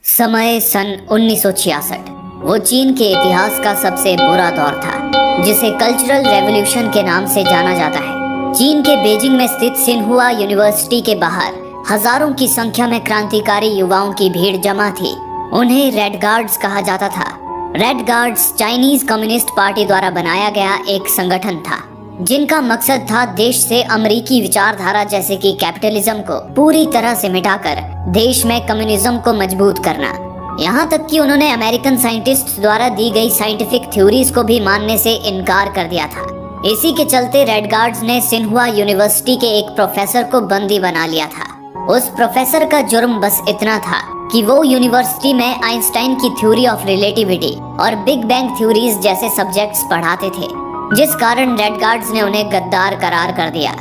समय सन 1966। वो चीन के इतिहास का सबसे बुरा दौर था, जिसे कल्चरल रेवोल्यूशन के नाम से जाना जाता है। चीन के बीजिंग में स्थित सिन्हुआ यूनिवर्सिटी के बाहर हजारों की संख्या में क्रांतिकारी युवाओं की भीड़ जमा थी। उन्हें रेड गार्ड्स कहा जाता था। Red guards Chinese communist party द्वारा बनाया गया एक संगठन था, जिनका मकसद था देश से अमेरिकी विचारधारा जैसे कि कैपिटलिज्म को पूरी तरह से मिटाकर देश में कम्युनिज्म को मजबूत करना। यहाँ तक कि उन्होंने अमेरिकन साइंटिस्ट द्वारा दी गई साइंटिफिक थ्योरीज को भी मानने से इनकार कर दिया था। इसी के चलते रेड गार्ड्स ने सिन्हुआ यूनिवर्सिटी के एक प्रोफेसर को बंदी बना लिया था। उस प्रोफेसर का जुर्म बस इतना था कि वो यूनिवर्सिटी में आइंस्टाइन की थ्योरी ऑफ रिलेटिविटी और बिग बैंग थ्योरीज जैसे सब्जेक्ट्स पढ़ाते थे, जिस कारण रेड गार्ड्स ने उन्हें गद्दार करार कर दिया।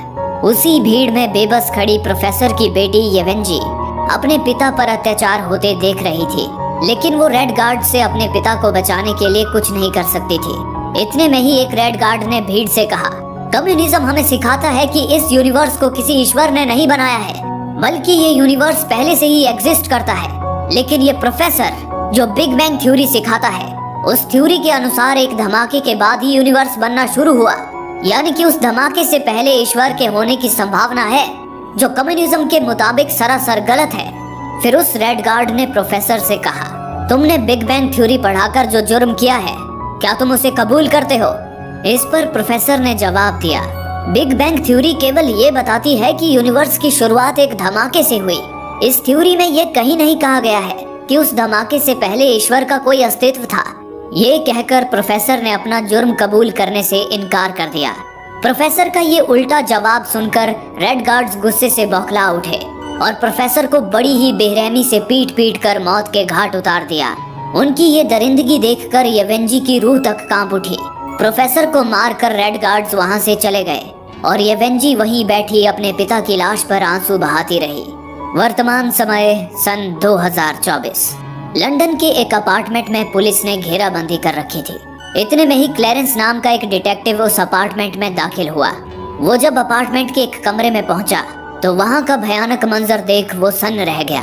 उसी भीड़ में बेबस खड़ी प्रोफेसर की बेटी येवेंजी अपने पिता पर अत्याचार होते देख रही थी, लेकिन वो रेड गार्ड से अपने पिता को बचाने के लिए कुछ नहीं कर सकती थी। इतने में ही एक रेड गार्ड ने भीड़ से कहा, कम्युनिज्म हमें सिखाता है कि इस यूनिवर्स को किसी ईश्वर ने नहीं बनाया है, बल्कि ये यूनिवर्स पहले से ही एग्जिस्ट करता है। लेकिन ये प्रोफेसर जो बिग बैंग थ्योरी सिखाता है, उस थ्योरी के अनुसार एक धमाके के बाद ही यूनिवर्स बनना शुरू हुआ, यानी कि उस धमाके से पहले ईश्वर के होने की संभावना है, जो कम्युनिज्म के मुताबिक सरासर गलत है। फिर उस रेड गार्ड ने प्रोफेसर से कहा, तुमने बिग बैंग थ्योरी पढ़ाकर जो जुर्म किया है, क्या तुम उसे कबूल करते हो? इस पर प्रोफेसर ने जवाब दिया, बिग बैंग थ्योरी केवल ये बताती है कि यूनिवर्स की शुरुआत एक धमाके से हुई। इस थ्योरी में ये कहीं नहीं कहा गया है कि उस धमाके से पहले ईश्वर का कोई अस्तित्व था। ये कहकर प्रोफेसर ने अपना जुर्म कबूल करने से इनकार कर दिया। प्रोफेसर का ये उल्टा जवाब सुनकर रेड गार्ड्स गुस्से से बौखला उठे और प्रोफेसर को बड़ी ही बेरहमी से पीट पीट कर मौत के घाट उतार दिया। उनकी ये दरिंदगी देखकर येवेंजी की रूह तक कांप उठी। प्रोफेसर को मारकर रेड गार्ड्स वहां से चले गए और येवेंजी वहीं बैठी अपने पिता की लाश पर आंसू बहाती रही। वर्तमान समय सन 2024। लंदन के एक अपार्टमेंट में पुलिस ने घेराबंदी कर रखी थी। इतने में ही क्लैरेंस नाम का एक डिटेक्टिव उस अपार्टमेंट में दाखिल हुआ। वो जब अपार्टमेंट के एक कमरे में पहुंचा तो वहां का भयानक मंजर देख वो सन्न रह गया।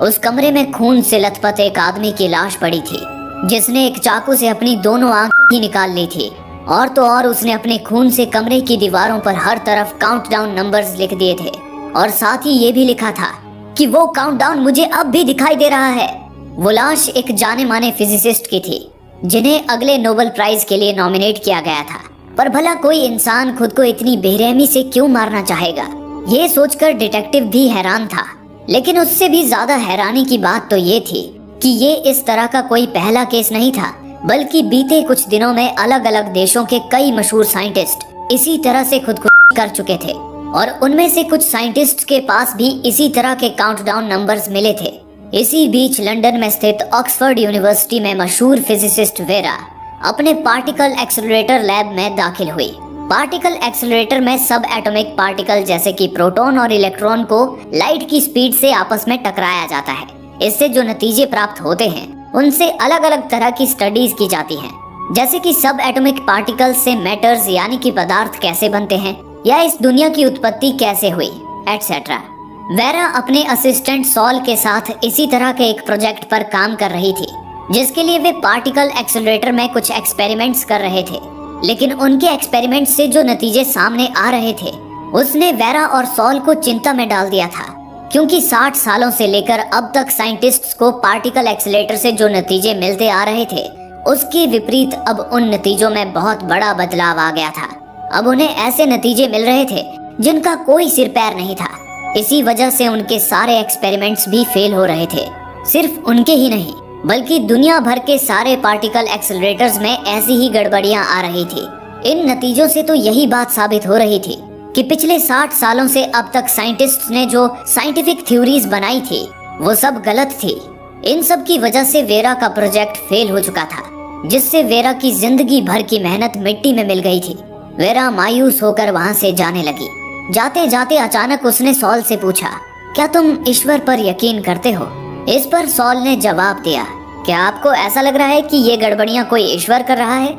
उस कमरे में खून से लथपथ एक आदमी की लाश पड़ी थी, जिसने एक चाकू से अपनी दोनों आंखें ही निकाल ली थी। और तो और उसने अपने खून से कमरे की दीवारों पर हर तरफ काउंटडाउन नंबर्स लिख दिए थे, और साथ ही ये भी लिखा था कि वो काउंटडाउन मुझे अब भी दिखाई दे रहा है। वो लाश एक जाने माने फिजिसिस्ट की थी, जिन्हें अगले नोबेल प्राइज के लिए नॉमिनेट किया गया था। पर भला कोई इंसान खुद को इतनी बेरहमी से क्यों मारना चाहेगा? ये सोचकर डिटेक्टिव भी हैरान था। लेकिन उससे भी ज्यादा हैरानी की बात तो ये थी कि ये इस तरह का कोई पहला केस नहीं था, बल्कि बीते कुछ दिनों में अलग अलग देशों के कई मशहूर साइंटिस्ट इसी तरह से खुदकुशी कर चुके थे, और उनमें से कुछ साइंटिस्ट के पास भी इसी तरह के काउंटडाउन नंबर्स मिले थे। इसी बीच लंदन में स्थित ऑक्सफोर्ड यूनिवर्सिटी में मशहूर फिजिसिस्ट वेरा अपने पार्टिकल एक्सेलरेटर लैब में दाखिल हुई। पार्टिकल एक्सेलरेटर में सब एटॉमिक पार्टिकल जैसे कि प्रोटॉन और इलेक्ट्रॉन को लाइट की स्पीड से आपस में टकराया जाता है। इससे जो नतीजे प्राप्त होते हैं, उनसे अलग अलग तरह की स्टडीज की जाती हैं, जैसे कि सब एटॉमिक पार्टिकल से मैटर्स यानी कि पदार्थ कैसे बनते हैं, या इस दुनिया की उत्पत्ति कैसे हुई, एटसेट्रा। वेरा अपने असिस्टेंट सॉल के साथ इसी तरह के एक प्रोजेक्ट पर काम कर रही थी, जिसके लिए वे पार्टिकल एक्सेलरेटर में कुछ एक्सपेरिमेंट्स कर रहे थे। लेकिन उनके एक्सपेरिमेंट से जो नतीजे सामने आ रहे थे, उसने वेरा और सॉल को चिंता में डाल दिया था, क्योंकि 60 सालों से लेकर अब तक साइंटिस्ट्स को पार्टिकल एक्सेलरेटर से जो नतीजे मिलते आ रहे थे, उसके विपरीत अब उन नतीजों में बहुत बड़ा बदलाव आ गया था। अब उन्हें ऐसे नतीजे मिल रहे थे जिनका कोई सिर पैर नहीं था। इसी वजह से उनके सारे एक्सपेरिमेंट्स भी फेल हो रहे थे। सिर्फ उनके ही नहीं, बल्कि दुनिया भर के सारे पार्टिकल एक्सेलरेटर्स में ऐसी ही गड़बड़ियां आ रही थी। इन नतीजों से तो यही बात साबित हो रही थी कि पिछले 60 सालों से अब तक साइंटिस्ट्स ने जो साइंटिफिक थ्योरीज बनाई थी, वो सब गलत थी। इन सब की वजह से वेरा का प्रोजेक्ट फेल हो चुका था, जिससे वेरा की जिंदगी भर की मेहनत मिट्टी में मिल गई थी। वेरा मायूस होकर वहाँ से जाने लगी। जाते जाते अचानक उसने सॉल से पूछा, क्या तुम ईश्वर पर यकीन करते हो? इस पर सॉल ने जवाब दिया, क्या आपको ऐसा लग रहा है कि ये गड़बड़ियां कोई ईश्वर कर रहा है?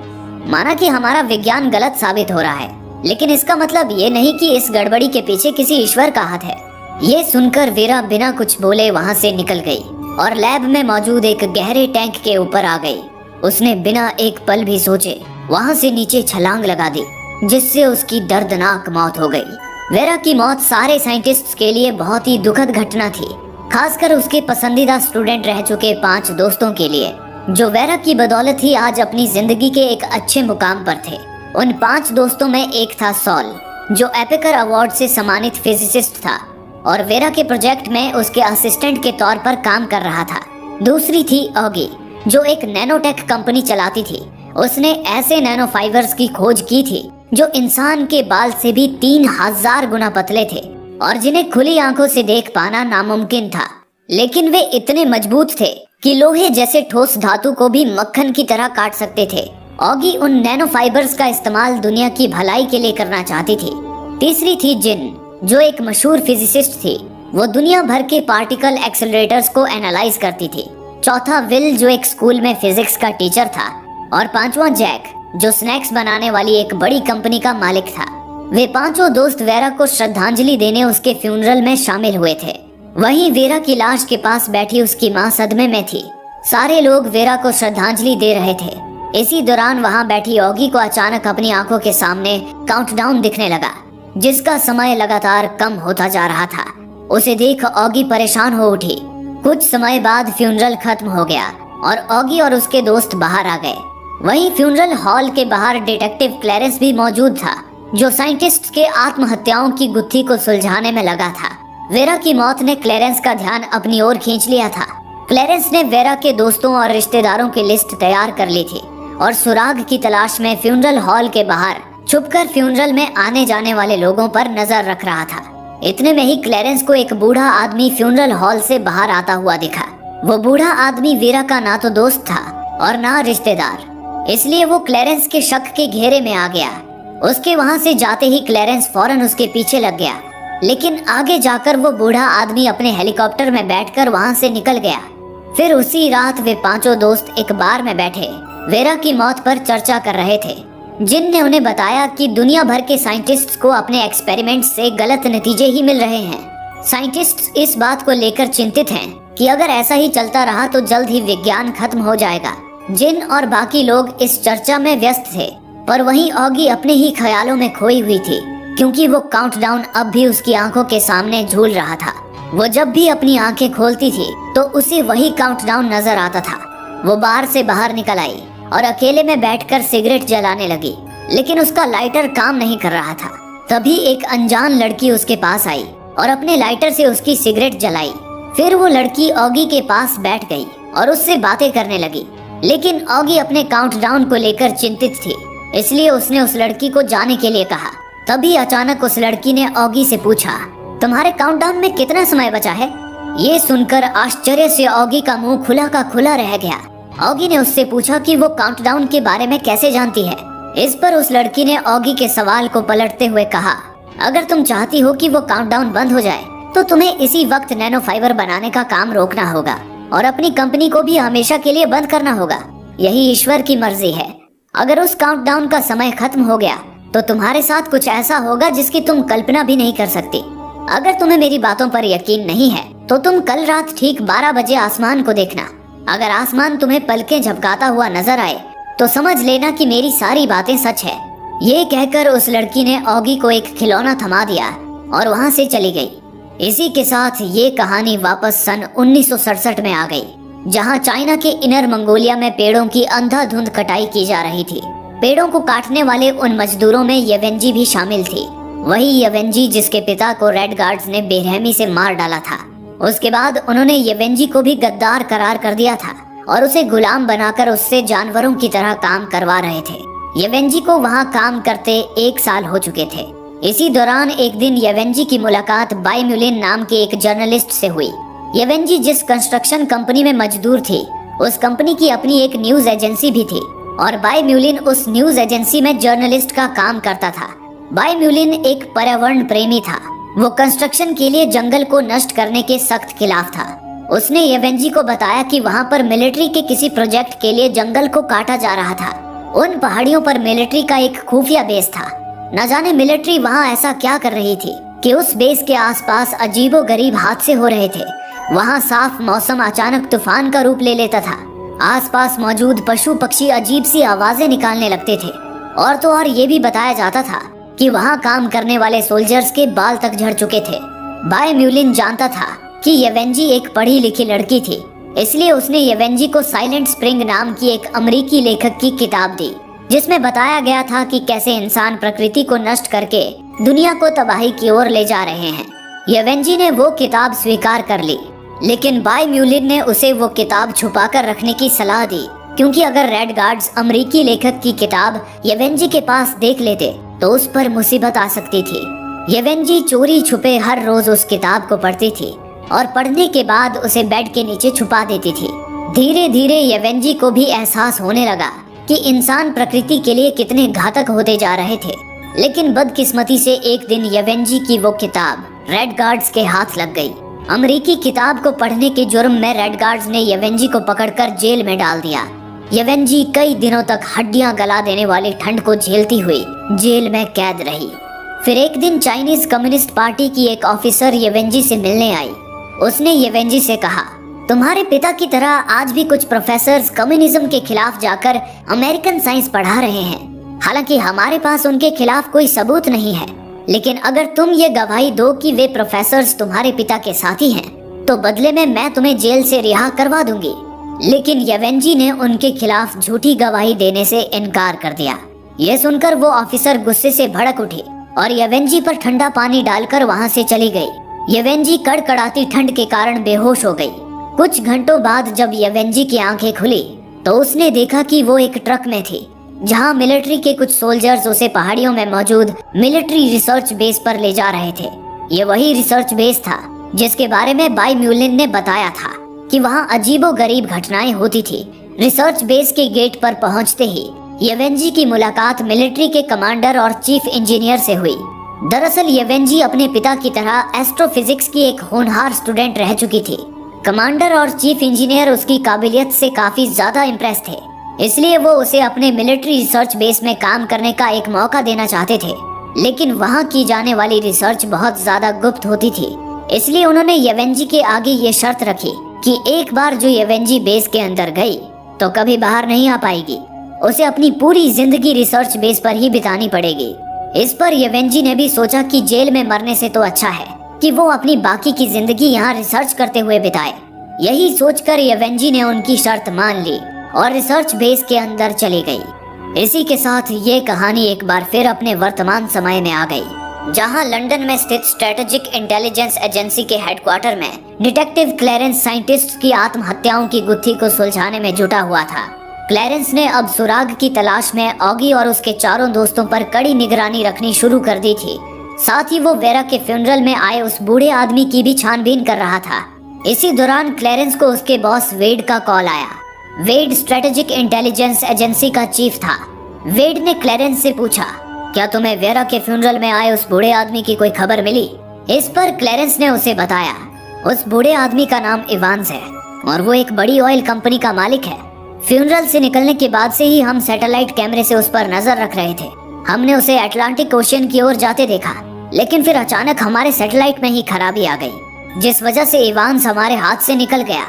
माना कि हमारा विज्ञान गलत साबित हो रहा है, लेकिन इसका मतलब ये नहीं कि इस गड़बड़ी के पीछे किसी ईश्वर का हाथ है। ये सुनकर वेरा बिना कुछ बोले वहाँ से निकल गई। और लैब में मौजूद एक गहरे टैंक के ऊपर आ गई। उसने बिना एक पल भी सोचे वहां से नीचे छलांग लगा दी, जिससे उसकी दर्दनाक मौत हो गई। वेरा की मौत सारे साइंटिस्ट्स के लिए बहुत ही दुखद घटना थी, खासकर उसके पसंदीदा स्टूडेंट रह चुके 5 दोस्तों के लिए, जो वेरा की बदौलत ही आज अपनी जिंदगी के एक अच्छे मुकाम पर थे। उन 5 दोस्तों में एक था सॉल, जो एपिकर अवार्ड से सम्मानित फिजिसिस्ट था और वेरा के प्रोजेक्ट में उसके असिस्टेंट के तौर पर काम कर रहा था। दूसरी थी ऑगी, जो एक नैनोटेक कंपनी चलाती थी। उसने ऐसे नैनो फाइबर्स की खोज की थी जो इंसान के बाल से भी 3000 गुना पतले थे और जिन्हें खुली आंखों से देख पाना नामुमकिन था, लेकिन वे इतने मजबूत थे कि लोहे जैसे ठोस धातु को भी मक्खन की तरह काट सकते थे। ऑगी उन नैनो फाइबर्स का इस्तेमाल दुनिया की भलाई के लिए करना चाहती थी। तीसरी थी जिन, जो एक मशहूर फिजिसिस्ट थी। वो दुनिया भर के पार्टिकल एक्सेलरेटर्स को एनालाइज करती थी। चौथा विल, जो एक स्कूल में फिजिक्स का टीचर था। और पांचवा जैक, जो स्नैक्स बनाने वाली एक बड़ी कंपनी का मालिक था। वे पांचों दोस्त वेरा को श्रद्धांजलि देने उसके फ्यूनरल में शामिल हुए थे। वहीं वेरा की लाश के पास बैठी उसकी मां सदमे में थी। सारे लोग वेरा को श्रद्धांजलि दे रहे थे। इसी दौरान वहां बैठी ऑगी को अचानक अपनी आंखों के सामने काउंटडाउन दिखने लगा, जिसका समय लगातार कम होता जा रहा था। उसे देख ऑगी परेशान हो उठी। कुछ समय बाद फ्यूनरल खत्म हो गया और ऑगी और उसके दोस्त बाहर आ गए। वहीं फ्यूनरल हॉल के बाहर डिटेक्टिव क्लैरेंस भी मौजूद था, जो साइंटिस्ट के आत्महत्याओं की गुत्थी को सुलझाने में लगा था। वेरा की मौत ने क्लैरेंस का ध्यान अपनी ओर खींच लिया था। क्लैरेंस ने वेरा के दोस्तों और रिश्तेदारों की लिस्ट तैयार कर ली थी और सुराग की तलाश में फ्यूनरल हॉल के बाहर छुपकर फ्यूनरल में आने जाने वाले लोगों पर नजर रख रहा था। इतने में ही क्लैरेंस को एक बूढ़ा आदमी फ्यूनरल हॉल से बाहर आता हुआ दिखा। वो बूढ़ा आदमी वेरा का ना तो दोस्त था और ना रिश्तेदार, इसलिए वो क्लैरेंस के शक के घेरे में आ गया। उसके वहां से जाते ही क्लैरेंस फौरन उसके पीछे लग गया, लेकिन आगे जाकर वो बूढ़ा आदमी अपने हेलीकॉप्टर में बैठकर वहां से निकल गया। फिर उसी रात वे पांचों दोस्त एक बार में बैठे वेरा की मौत पर चर्चा कर रहे थे। जिन ने उन्हें बताया कि दुनिया भर के साइंटिस्ट्स को अपने एक्सपेरिमेंट से गलत नतीजे ही मिल रहे हैं। साइंटिस्ट्स इस बात को लेकर चिंतित हैं कि अगर ऐसा ही चलता रहा तो जल्द ही विज्ञान खत्म हो जाएगा। जिन और बाकी लोग इस चर्चा में व्यस्त थे, पर वहीं ऑगी अपने ही ख्यालों में खोई हुई थी, क्योंकि वो काउंटडाउन अब भी उसकी आंखों के सामने झूल रहा था। वो जब भी अपनी आंखें खोलती थी तो उसे वही काउंटडाउन नजर आता था। वो बार से बाहर निकल आई और अकेले में बैठकर सिगरेट जलाने लगी, लेकिन उसका लाइटर काम नहीं कर रहा था। तभी एक अनजान लड़की उसके पास आई और अपने लाइटर से उसकी सिगरेट जलाई। फिर वो लड़की ऑगी के पास बैठ गई और उससे बातें करने लगी, लेकिन ऑगी अपने काउंटडाउन को लेकर चिंतित थी, इसलिए उसने उस लड़की को जाने के लिए कहा। तभी अचानक उस लड़की ने ऑगी से पूछा, तुम्हारे काउंटडाउन में कितना समय बचा है? ये सुनकर आश्चर्य से ऑगी का मुंह खुला का खुला रह गया। ऑगी ने उससे पूछा कि वो काउंटडाउन के बारे में कैसे जानती है। इस पर उस लड़की ने ऑगी के सवाल को पलटते हुए कहा, अगर तुम चाहती हो कि वो काउंटडाउन बंद हो जाए तो तुम्हें इसी वक्त नैनो फाइबर बनाने का काम रोकना होगा और अपनी कंपनी को भी हमेशा के लिए बंद करना होगा। यही ईश्वर की मर्जी है। अगर उस काउंटडाउन का समय खत्म हो गया तो तुम्हारे साथ कुछ ऐसा होगा जिसकी तुम कल्पना भी नहीं कर सकती। अगर तुम्हें मेरी बातों पर यकीन नहीं है तो तुम कल रात ठीक 12 बजे आसमान को देखना। अगर आसमान तुम्हें पलकें झपकाता हुआ नजर आए तो समझ लेना कि मेरी सारी बातें सच है। ये कहकर उस लड़की ने ऑगी को एक खिलौना थमा दिया और वहां से चली गई। इसी के साथ ये कहानी वापस सन 1967 में आ गई, जहां चाइना के इनर मंगोलिया में पेड़ों की अंधाधुंध कटाई की जा रही थी। पेड़ों को काटने वाले उन मजदूरों में येवेंजी भी शामिल थी। वही येवेंजी जिसके पिता को रेड गार्ड्स ने बेरहमी से मार डाला था। उसके बाद उन्होंने येवेंजी को भी गद्दार करार कर दिया था और उसे गुलाम बनाकर उससे जानवरों की तरह काम करवा रहे थे। येवेंजी को वहां काम करते 1 साल हो चुके थे। इसी दौरान एक दिन येवेंजी की मुलाकात बाई म्यूलिन नाम के एक जर्नलिस्ट से हुई। येवेंजी जिस कंस्ट्रक्शन कंपनी में मजदूर थी, उस कंपनी की अपनी एक न्यूज एजेंसी भी थी और बाई म्यूलिन उस न्यूज एजेंसी में जर्नलिस्ट का काम करता था। बाई म्यूलिन एक पर्यावरण प्रेमी था। वो कंस्ट्रक्शन के लिए जंगल को नष्ट करने के सख्त खिलाफ था। उसने येवेंजी को बताया कि वहाँ पर मिलिट्री के किसी प्रोजेक्ट के लिए जंगल को काटा जा रहा था। उन पहाड़ियों पर मिलिट्री का एक खुफिया बेस था। न जाने मिलिट्री वहाँ ऐसा क्या कर रही थी कि उस बेस के आसपास अजीबोगरीब हादसे हो रहे थे। वहाँ साफ मौसम अचानक तूफान का रूप ले लेता था। आसपास मौजूद पशु पक्षी अजीब सी आवाजें निकालने लगते थे। और तो और ये भी बताया जाता था कि वहाँ काम करने वाले सोल्जर्स के बाल तक झड़ चुके थे। बाय म्यूलिन जानता था कि येवेंजी एक पढ़ी लिखी लड़की थी, इसलिए उसने येवेंजी को साइलेंट स्प्रिंग नाम की एक अमेरिकी लेखक की किताब दी, जिसमें बताया गया था कि कैसे इंसान प्रकृति को नष्ट करके दुनिया को तबाही की ओर ले जा रहे हैं। येवेंजी ने वो किताब स्वीकार कर ली, लेकिन बाय म्यूलिन ने उसे वो किताब छुपाकर रखने की सलाह दी, क्योंकि अगर रेड गार्ड्स अमेरिकी लेखक की किताब येवेंजी के पास देख लेते तो उस पर मुसीबत आ सकती थी। येवेंजी चोरी छुपे हर रोज उस किताब को पढ़ती थी और पढ़ने के बाद उसे बेड के नीचे छुपा देती थी। धीरे धीरे येवेंजी को भी एहसास होने लगा कि इंसान प्रकृति के लिए कितने घातक होते जा रहे थे। लेकिन बदकिस्मती से एक दिन येवेंजी की वो किताब रेड गार्ड्स के हाथ लग गई। अमेरिकी किताब को पढ़ने के जुर्म में रेड गार्ड्स ने येवेंजी को पकड़कर जेल में डाल दिया। येवेंजी कई दिनों तक हड्डियां गला देने वाली ठंड को झेलती हुई जेल में कैद रही। फिर एक दिन चाइनीज कम्युनिस्ट पार्टी की एक ऑफिसर येवेंजी से मिलने आई। उसने येवेंजी से कहा, तुम्हारे पिता की तरह आज भी कुछ प्रोफेसर्स कम्युनिज्म के खिलाफ जाकर अमेरिकन साइंस पढ़ा रहे हैं। हालांकि हमारे पास उनके खिलाफ कोई सबूत नहीं है, लेकिन अगर तुम ये गवाही दो कि वे प्रोफेसर्स तुम्हारे पिता के साथी हैं, तो बदले में मैं तुम्हें जेल से रिहा करवा दूंगी। लेकिन येवेंजी ने उनके खिलाफ झूठी गवाही देने से इनकार कर दिया। यह सुनकर वो ऑफिसर गुस्से से भड़क उठी और येवेंजी पर ठंडा पानी डालकर वहां से चली गई। येवेंजी कड़कड़ाती ठंड के कारण बेहोश हो गई। कुछ घंटों बाद जब येवेंजी की आंखें खुली तो उसने देखा कि वो एक ट्रक में थी, जहां मिलिट्री के कुछ सोल्जर्स उसे पहाड़ियों में मौजूद मिलिट्री रिसर्च बेस पर ले जा रहे थे। ये वही रिसर्च बेस था जिसके बारे में बाय म्यूलिन ने बताया था कि वहां अजीबोगरीब घटनाएं होती थी। रिसर्च बेस के गेट पर पहुंचते ही येवेंजी की मुलाकात मिलिट्री के कमांडर और चीफ इंजीनियर से हुई। दरअसल येवेंजी अपने पिता की तरह एस्ट्रोफिजिक्स की एक होनहार स्टूडेंट रह चुकी थी। कमांडर और चीफ इंजीनियर उसकी काबिलियत से काफी ज्यादा इम्प्रेस थे, इसलिए वो उसे अपने मिलिट्री रिसर्च बेस में काम करने का एक मौका देना चाहते थे। लेकिन वहाँ की जाने वाली रिसर्च बहुत ज्यादा गुप्त होती थी, इसलिए उन्होंने येवेंजी के आगे ये शर्त रखी कि एक बार जो येवेंजी बेस के अंदर गई तो कभी बाहर नहीं आ पाएगी। उसे अपनी पूरी जिंदगी रिसर्च बेस पर ही बितानी पड़ेगी। इस पर येवेंजी ने भी सोचा कि जेल में मरने से तो अच्छा है कि वो अपनी बाकी की जिंदगी यहाँ रिसर्च करते हुए बिताए। यही सोचकर येवेंजी ने उनकी शर्त मान ली और रिसर्च बेस के अंदर चली गई। इसी के साथ ये कहानी एक बार फिर अपने वर्तमान समय में आ गई, जहां लंदन में स्थित स्ट्रेटेजिक इंटेलिजेंस एजेंसी के हेडक्वार्टर में डिटेक्टिव क्लैरेंस साइंटिस्ट की आत्महत्याओं की गुत्थी को सुलझाने में जुटा हुआ था। क्लैरेंस ने अब सुराग की तलाश में ऑगी और उसके चारों दोस्तों पर कड़ी निगरानी रखनी शुरू कर दी थी। साथ ही वो वेरा के फ्यूनरल में आए उस बूढ़े आदमी की भी छानबीन कर रहा था। इसी दौरान क्लैरेंस को उसके बॉस वेड का कॉल आया। वेड स्ट्रेटेजिक इंटेलिजेंस एजेंसी का चीफ था। वेड ने क्लैरेंस से पूछा, क्या तुम्हें वेरा के फ्यूनरल में आए उस बूढ़े आदमी की कोई खबर मिली? इस पर क्लैरेंस ने उसे बताया, उस बूढ़े आदमी का नाम इवांस है और वो एक बड़ी ऑयल कंपनी का मालिक है। फ्यूनरल से निकलने के बाद से ही हम सैटेलाइट कैमरे से उस पर नजर रख रहे थे। हमने उसे अटलांटिक ओशियन की ओर जाते देखा, लेकिन फिर अचानक हमारे सैटेलाइट में ही खराबी आ गई, जिस वजह से इवांस हमारे हाथ से निकल गया।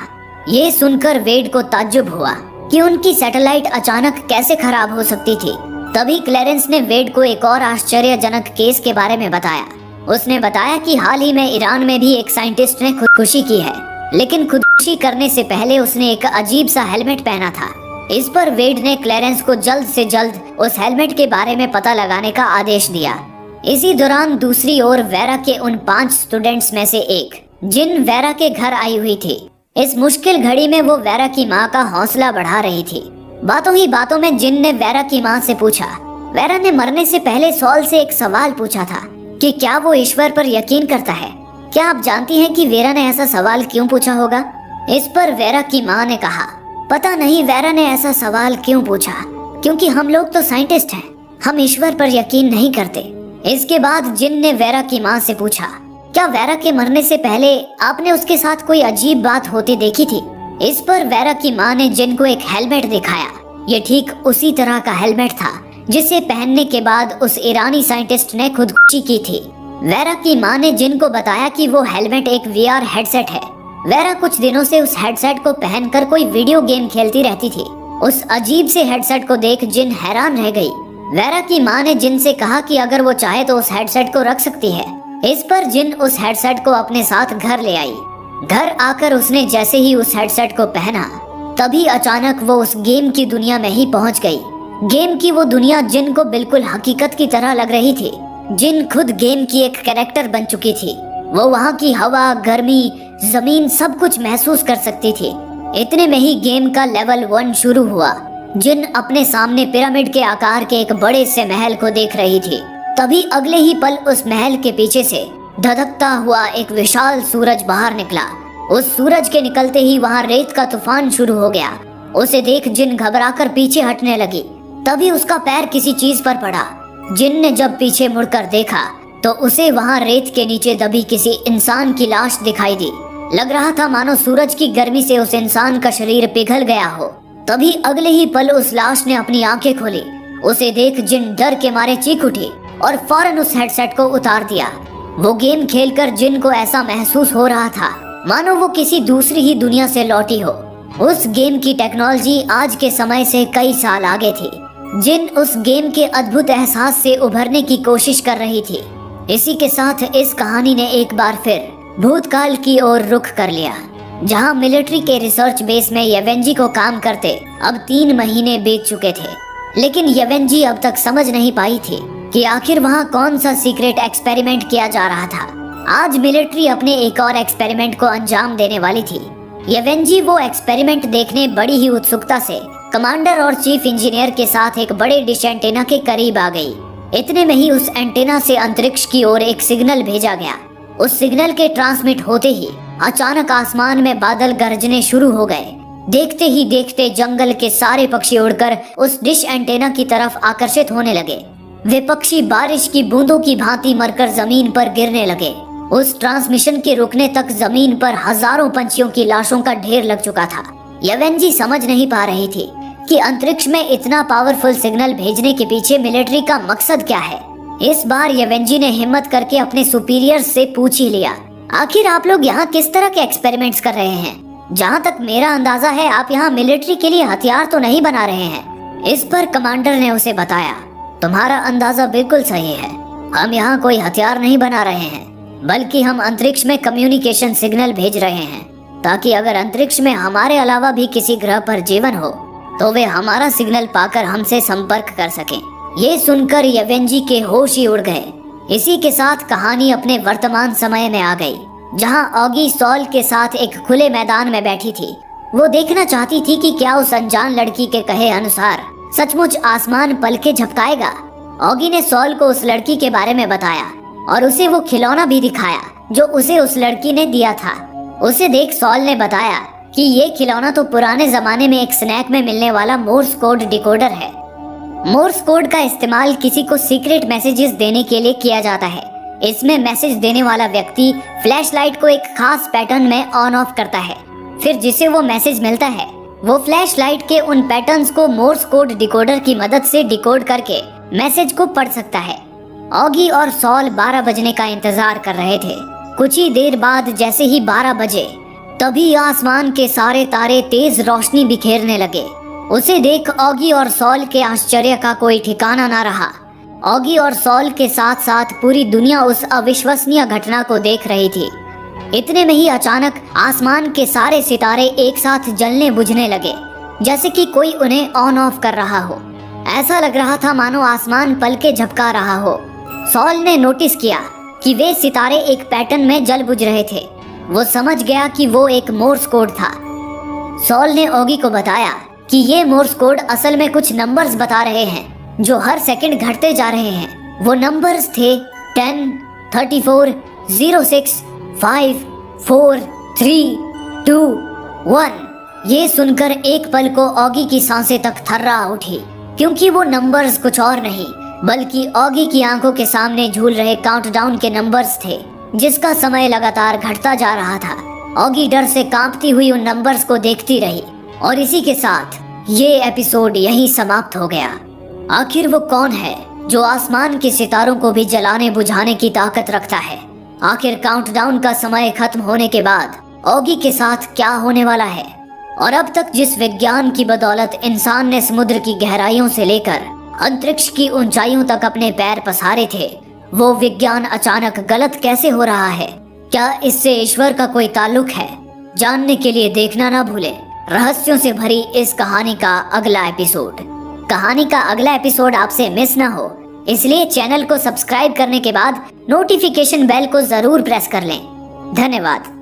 ये सुनकर वेड को ताज्जुब हुआ कि उनकी सैटेलाइट अचानक कैसे खराब हो सकती थी। तभी क्लैरेंस ने वेड को एक और आश्चर्यजनक केस के बारे में बताया। उसने बताया कि हाल ही में ईरान में भी एक साइंटिस्ट ने खुदकुशी की है, लेकिन खुदकुशी करने से पहले उसने एक अजीब सा हेलमेट पहना था। इस पर वेड ने क्लैरेंस को जल्द से जल्द उस हेलमेट के बारे में पता लगाने का आदेश दिया। इसी दौरान दूसरी ओर वेरा के उन 5 स्टूडेंट्स में से एक, जिन वेरा के घर आई हुई थी, इस मुश्किल घड़ी में वो वेरा की माँ का हौसला बढ़ा रही थी। बातों ही बातों में जिन ने वेरा की माँ से पूछा। वेरा ने मरने से पहले सॉल से एक सवाल पूछा था कि क्या वो ईश्वर पर यकीन करता है। क्या आप जानती हैं कि वेरा ने ऐसा सवाल क्यों पूछा होगा? इस पर वेरा की माँ ने कहा, पता नहीं वेरा ने ऐसा सवाल क्यों पूछा, क्योंकि हम लोग तो साइंटिस्ट हैं, हम ईश्वर पर यकीन नहीं करते। इसके बाद जिन ने वेरा की माँ से पूछा, क्या वेरा के मरने से पहले आपने उसके साथ कोई अजीब बात होती देखी थी? इस पर वेरा की माँ ने जिन को एक हेलमेट दिखाया। ये ठीक उसी तरह का हेलमेट था जिसे पहनने के बाद उस ईरानी साइंटिस्ट ने खुदकुशी की थी। वेरा की माँ ने जिन को बताया कि वो हेलमेट एक VR हेडसेट है वेरा कुछ दिनों से उस हेडसेट को पहनकर कोई वीडियो गेम खेलती रहती थी। उस अजीब से हेडसेट को देख जिन हैरान रह गई। वेरा की माँ ने जिन से कहा कि अगर वो चाहे तो उस हेडसेट को रख सकती है। इस पर जिन उस हेडसेट को अपने साथ घर ले आई। घर आकर उसने जैसे ही उस हेडसेट को पहना, तभी अचानक वो उस गेम की दुनिया में ही पहुंच गई। गेम की वो दुनिया जिन को बिल्कुल हकीकत की तरह लग रही थी। जिन खुद गेम की एक कैरेक्टर बन चुकी थी। वो वहाँ की हवा, गर्मी, जमीन सब कुछ महसूस कर सकती थी। इतने में ही गेम का लेवल 1 शुरू हुआ। जिन अपने सामने पिरामिड के आकार के एक बड़े से महल को देख रही थी। तभी अगले ही पल उस महल के पीछे से धधकता हुआ एक विशाल सूरज बाहर निकला। उस सूरज के निकलते ही वहाँ रेत का तूफान शुरू हो गया। उसे देख जिन घबराकर पीछे हटने लगी। तभी उसका पैर किसी चीज पर पड़ा। जिन ने जब पीछे मुड़कर देखा तो उसे वहाँ रेत के नीचे दबी किसी इंसान की लाश दिखाई दी। लग रहा था मानो सूरज की गर्मी से उस इंसान का शरीर पिघल गया हो। तभी अगले ही पल उस लाश ने अपनी आंखें खोली। उसे देख जिन डर के मारे चीख उठी और फौरन उस हेडसेट को उतार दिया। वो गेम खेलकर जिन को ऐसा महसूस हो रहा था मानो वो किसी दूसरी ही दुनिया से लौटी हो। उस गेम की टेक्नोलॉजी आज के समय से कई साल आगे थी। जिन उस गेम के अद्भुत एहसास से उभरने की कोशिश कर रही थी। इसी के साथ इस कहानी ने एक बार फिर भूतकाल की ओर रुख कर लिया, जहां मिलिट्री के रिसर्च बेस में येवेंजी को काम करते अब 3 महीने बीत चुके थे। लेकिन येवेंजी अब तक समझ नहीं पाई थी कि आखिर वहां कौन सा सीक्रेट एक्सपेरिमेंट किया जा रहा था। आज मिलिट्री अपने एक और एक्सपेरिमेंट को अंजाम देने वाली थी। येवेंजी वो एक्सपेरिमेंट देखने बड़ी ही उत्सुकता से कमांडर और चीफ इंजीनियर के साथ एक बड़े डिश एंटेना के करीब आ गई। इतने में ही उस एंटेना से अंतरिक्ष की ओर एक सिग्नल भेजा गया। उस सिग्नल के ट्रांसमिट होते ही अचानक आसमान में बादल गरजने शुरू हो गए। देखते ही देखते जंगल के सारे पक्षी उड़कर उस डिश एंटेना की तरफ आकर्षित होने लगे। वे पक्षी बारिश की बूंदों की भांति मरकर जमीन पर गिरने लगे। उस ट्रांसमिशन के रुकने तक जमीन पर हजारों पंछियों की लाशों का ढेर लग चुका था। येवेंजी समझ नहीं पा रही थी कि अंतरिक्ष में इतना पावरफुल सिग्नल भेजने के पीछे मिलिट्री का मकसद क्या है। इस बार येवेंजी ने हिम्मत करके अपने सुपीरियर्स से पूछ ही लिया, आखिर आप लोग यहाँ किस तरह के एक्सपेरिमेंट्स कर रहे हैं? जहाँ तक मेरा अंदाजा है आप यहाँ मिलिट्री के लिए हथियार तो नहीं बना रहे हैं। इस पर कमांडर ने उसे बताया, तुम्हारा अंदाजा बिल्कुल सही है। हम यहाँ कोई हथियार नहीं बना रहे हैं, बल्कि हम अंतरिक्ष में कम्युनिकेशन सिग्नल भेज रहे हैं, ताकि अगर अंतरिक्ष में हमारे अलावा भी किसी ग्रह पर जीवन हो तो वे हमारा सिग्नल पाकर हमसे संपर्क कर सकें। ये सुनकर येवेंजी के होश ही उड़ गए। इसी के साथ कहानी अपने वर्तमान समय में आ गई, जहां ऑगी सॉल के साथ एक खुले मैदान में बैठी थी। वो देखना चाहती थी कि क्या उस अनजान लड़की के कहे अनुसार सचमुच आसमान पलके झपकाएगा। ऑगी ने सॉल को उस लड़की के बारे में बताया और उसे वो खिलौना भी दिखाया जो उसे उस लड़की ने दिया था। उसे देख सॉल ने बताया कि ये खिलौना तो पुराने जमाने में एक स्नैक में मिलने वाला मोर्स कोड डिकोडर है। मोर्स कोड का इस्तेमाल किसी को सीक्रेट मैसेजेस देने के लिए किया जाता है। इसमें मैसेज देने वाला व्यक्ति फ्लैशलाइट को एक खास पैटर्न में ऑन ऑफ करता है। फिर जिसे वो मैसेज मिलता है वो फ्लैशलाइट के उन पैटर्न्स को मोर्स कोड डिकोडर की मदद से डिकोड करके मैसेज को पढ़ सकता है। ऑगी और सॉल 12 बजने का इंतजार कर रहे थे। कुछ ही देर बाद जैसे ही 12 बजे, तभी आसमान के सारे तारे तेज रोशनी बिखेरने लगे। उसे देख ऑगी और सॉल के आश्चर्य का कोई ठिकाना ना रहा। ऑगी और सॉल के साथ साथ पूरी दुनिया उस अविश्वसनीय घटना को देख रही थी। इतने में ही अचानक आसमान के सारे सितारे एक साथ जलने बुझने लगे, जैसे कि कोई उन्हें ऑन ऑफ कर रहा हो। ऐसा लग रहा था मानो आसमान पलके झपका रहा हो। सॉल ने नोटिस किया कि वे सितारे एक पैटर्न में जल बुझ रहे थे। वो समझ गया कि वो एक मोर्स कोड था। सॉल ने ऑगी को बताया कि ये मोर्स कोड असल में कुछ नंबर्स बता रहे हैं जो हर सेकंड घटते जा रहे हैं। वो नंबर्स थे 10, 34, 06, 5, 4, 3, 2, 1। ये सुनकर एक पल को ऑगी की सांसें तक थर्रा उठी, क्योंकि वो नंबर्स कुछ और नहीं बल्कि ऑगी की आंखों के सामने झूल रहे काउंटडाउन के नंबर्स थे, जिसका समय लगातार घटता जा रहा था। ऑगी डर से कांपती हुई उन नंबर्स को देखती रही और इसी के साथ ये एपिसोड यहीं समाप्त हो गया। आखिर वो कौन है जो आसमान के सितारों को भी जलाने बुझाने की ताकत रखता है? आखिर काउंटडाउन का समय खत्म होने के बाद ऑगी के साथ क्या होने वाला है। और अब तक जिस विज्ञान की बदौलत इंसान ने समुद्र की गहराइयों से लेकर अंतरिक्ष की ऊंचाइयों तक अपने पैर पसारे थे, वो विज्ञान अचानक गलत कैसे हो रहा है? क्या इससे ईश्वर का कोई ताल्लुक है? जानने के लिए देखना ना भूलें रहस्यों से भरी इस कहानी का अगला एपिसोड। कहानी का अगला एपिसोड आपसे मिस ना हो, इसलिए चैनल को सब्सक्राइब करने के बाद नोटिफिकेशन बेल को जरूर प्रेस कर लें। धन्यवाद।